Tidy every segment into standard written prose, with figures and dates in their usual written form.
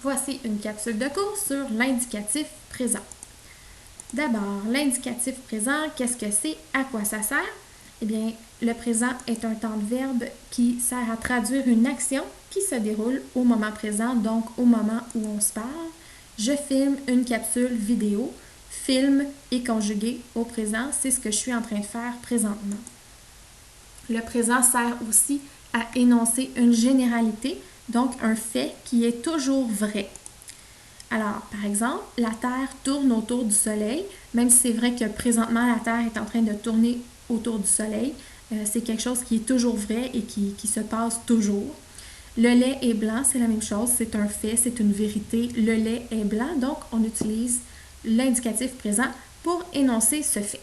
Voici une capsule de cours sur l'indicatif présent. D'abord, l'indicatif présent, qu'est-ce que c'est? À quoi ça sert? Eh bien, le présent est un temps de verbe qui sert à traduire une action qui se déroule au moment présent, donc au moment où on se parle. Je filme une capsule vidéo. Filme et conjugué au présent, c'est ce que je suis en train de faire présentement. Le présent sert aussi à énoncer une généralité, donc un fait qui est toujours vrai. Alors, par exemple, la Terre tourne autour du Soleil, même si c'est vrai que présentement la Terre est en train de tourner autour du Soleil, c'est quelque chose qui est toujours vrai et qui se passe toujours. Le lait est blanc, c'est la même chose, c'est un fait, c'est une vérité. Le lait est blanc, donc on utilise l'indicatif présent pour énoncer ce fait.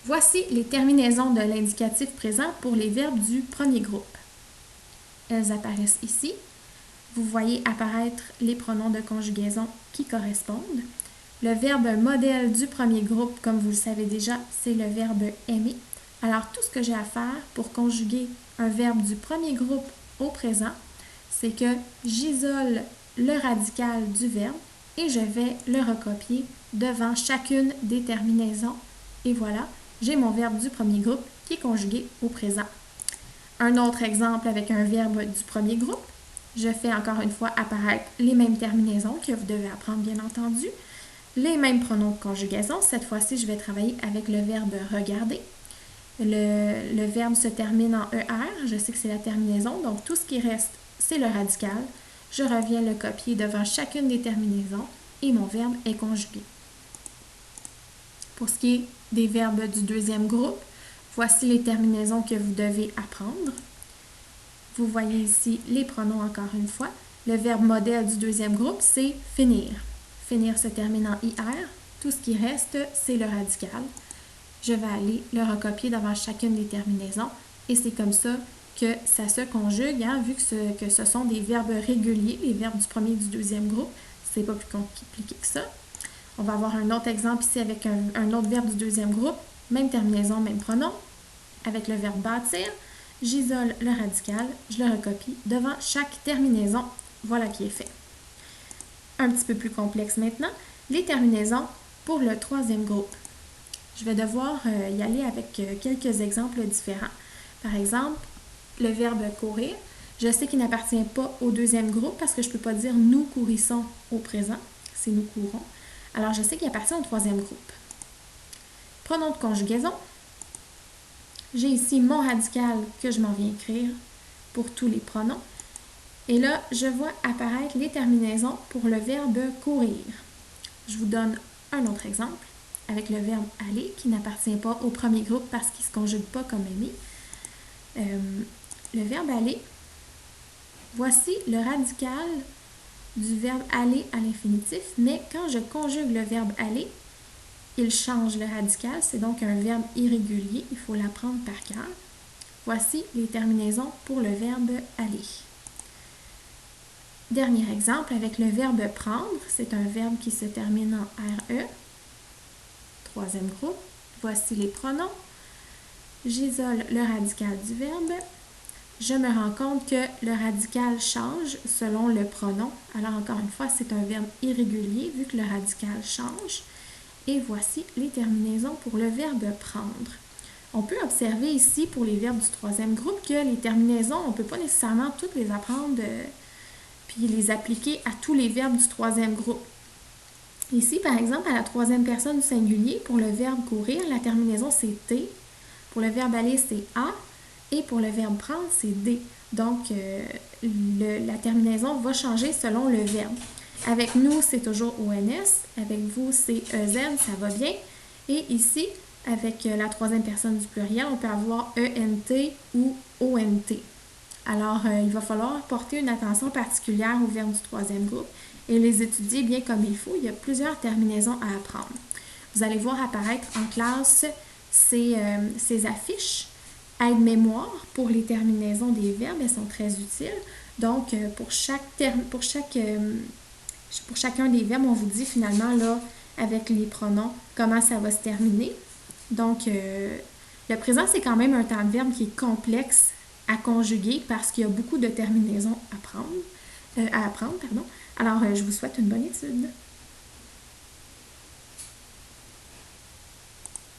Voici les terminaisons de l'indicatif présent pour les verbes du premier groupe. Elles apparaissent ici. Vous voyez apparaître les pronoms de conjugaison qui correspondent. Le verbe modèle du premier groupe, comme vous le savez déjà, c'est le verbe aimer. Alors, tout ce que j'ai à faire pour conjuguer un verbe du premier groupe au présent, c'est que j'isole le radical du verbe et je vais le recopier devant chacune des terminaisons. Et voilà, j'ai mon verbe du premier groupe qui est conjugué au présent. Un autre exemple avec un verbe du premier groupe, je fais encore une fois apparaître les mêmes terminaisons que vous devez apprendre bien entendu, les mêmes pronoms de conjugaison. Cette fois-ci, je vais travailler avec le verbe regarder. Le verbe se termine en ER, je sais que c'est la terminaison, donc tout ce qui reste, c'est le radical. Je reviens le copier devant chacune des terminaisons et mon verbe est conjugué. Pour ce qui est des verbes du deuxième groupe, voici les terminaisons que vous devez apprendre. Vous voyez ici les pronoms encore une fois. Le verbe modèle du deuxième groupe, c'est finir. Finir se termine en IR. Tout ce qui reste, c'est le radical. Je vais aller le recopier devant chacune des terminaisons et c'est comme ça que ça se conjugue, hein, vu que ce sont des verbes réguliers, les verbes du premier et du deuxième groupe. C'est pas plus compliqué que ça. On va avoir un autre exemple ici avec un autre verbe du deuxième groupe. Même terminaison, même pronom. Avec le verbe bâtir, j'isole le radical, je le recopie devant chaque terminaison. Voilà qui est fait. Un petit peu plus complexe maintenant, les terminaisons pour le troisième groupe. Je vais devoir y aller avec quelques exemples différents. Par exemple, le verbe courir, je sais qu'il n'appartient pas au deuxième groupe parce que je ne peux pas dire nous courissons au présent, c'est nous courons. Alors, je sais qu'il appartient au troisième groupe. Pronom de conjugaison, j'ai ici mon radical que je m'en viens écrire pour tous les pronoms. Et là, je vois apparaître les terminaisons pour le verbe courir. Je vous donne un autre exemple avec le verbe aller qui n'appartient pas au premier groupe parce qu'il ne se conjugue pas comme aimer. Le verbe aller, voici le radical du verbe aller à l'infinitif, mais quand je conjugue le verbe aller, il change le radical, c'est donc un verbe irrégulier, il faut l'apprendre par cœur. Voici les terminaisons pour le verbe aller. Dernier exemple avec le verbe prendre, c'est un verbe qui se termine en RE. Troisième groupe, voici les pronoms. J'isole le radical du verbe. Je me rends compte que le radical change selon le pronom. Alors encore une fois, c'est un verbe irrégulier vu que le radical change. Et voici les terminaisons pour le verbe prendre. On peut observer ici pour les verbes du troisième groupe que les terminaisons, on ne peut pas nécessairement toutes les apprendre puis les appliquer à tous les verbes du troisième groupe. Ici, par exemple, à la troisième personne du singulier, pour le verbe courir, la terminaison c'est T. Pour le verbe aller, c'est A. Et pour le verbe prendre, c'est D. Donc, la terminaison va changer selon le verbe. Avec nous, c'est toujours ONS. Avec vous, c'est EZ, ça va bien. Et ici, avec la troisième personne du pluriel, on peut avoir ENT ou ONT. Alors, il va falloir porter une attention particulière aux verbes du troisième groupe et les étudier bien comme il faut. Il y a plusieurs terminaisons à apprendre. Vous allez voir apparaître en classe ces affiches aide-mémoire pour les terminaisons des verbes. Elles sont très utiles. Donc, pour chacun des verbes, on vous dit finalement, là, avec les pronoms, comment ça va se terminer. Donc, le présent, c'est quand même un temps de verbe qui est complexe à conjuguer parce qu'il y a beaucoup de terminaisons à prendre. à apprendre, pardon. Alors, je vous souhaite une bonne étude.